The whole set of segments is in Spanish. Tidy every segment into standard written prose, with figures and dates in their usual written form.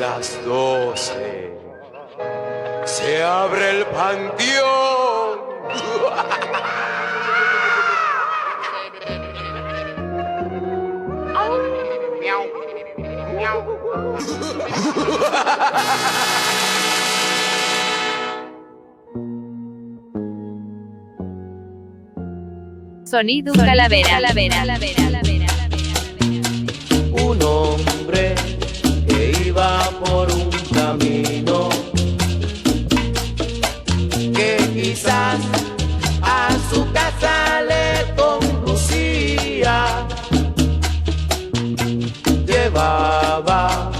las 12 se abre el panteón. Miau, miau. Sonido Calavera. Un hombre que iba por un camino que quizás a su casa le conducía. Llevaba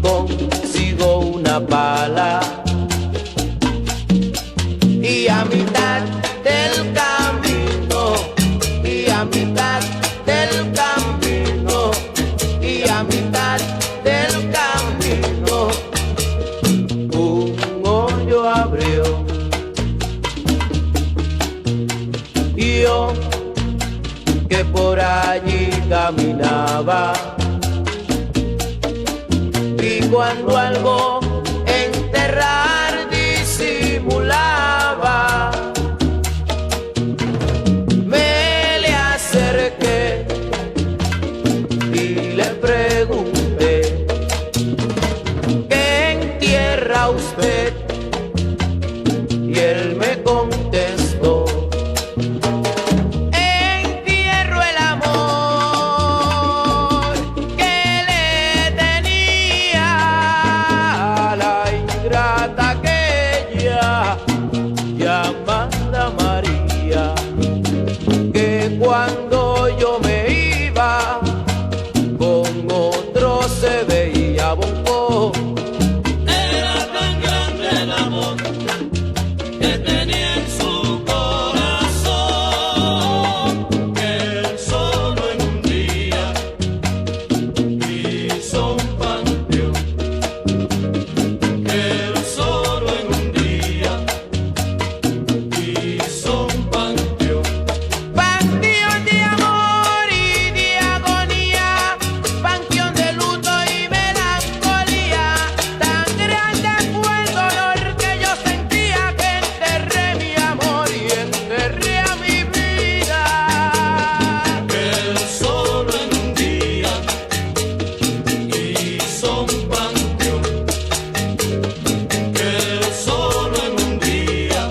consigo una pala y a mitad del camino, y a mitad del camino, y a mitad del camino, un hoyo abrió. Y yo que por allí caminaba, y cuando algo enterrar disimulaba, me le acerqué y le pregunté: ¿qué entierra usted? Y él me contestó: entierro el amor que le tenía a la ingrata aquella llamada María, que cuando yo me iba con otro se veía bonco. Era tan grande el amor que tenía en su corazón, que él solo en un día hizo un panteón, que él solo en un día hizo un panteón. Panteón de amor y de agonía, panteón de luto y melancolía. Tan grande fue el dolor que yo sentía que enterré mi amor y enterré a mi vida. Que él solo en un día hizo un panteón, que él solo en un día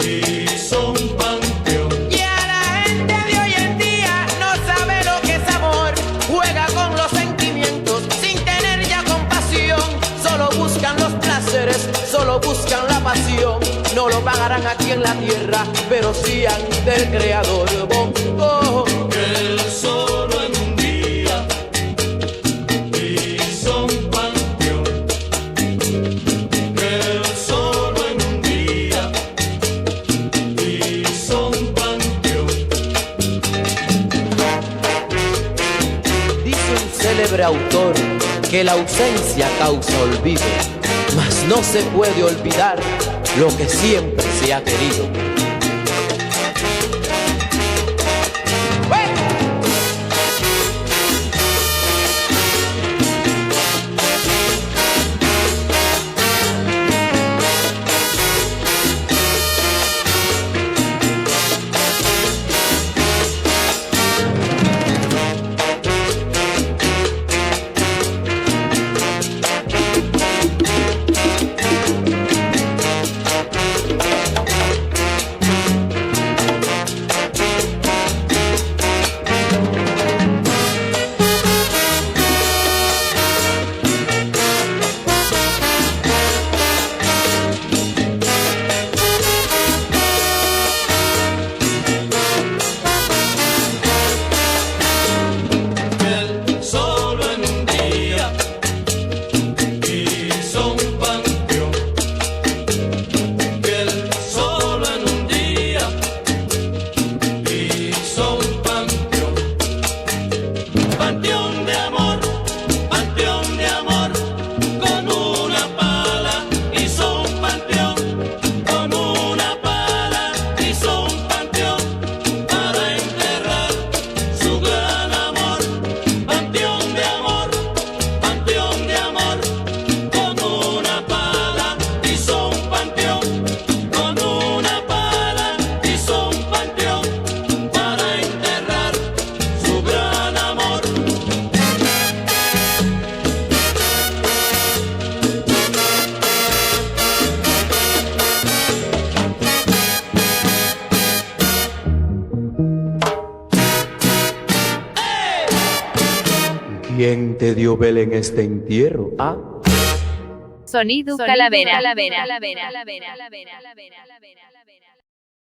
hizo un panteón. Y a la gente de hoy en día no sabe lo que es amor, juega con los sentimientos sin tener ya compasión. Solo buscan los placeres, solo buscan la pasión. No lo pagarán aquí en la tierra, pero sí ante el Creador. Bongo. Que él solo en un día hizo un panteón, que él solo en un día hizo un panteón. Dice un célebre autor que la ausencia causa olvido, mas no se puede olvidar lo que siempre se ha querido. ¿Quién te dio vela en este entierro? ¿Ah? Sonido calavera.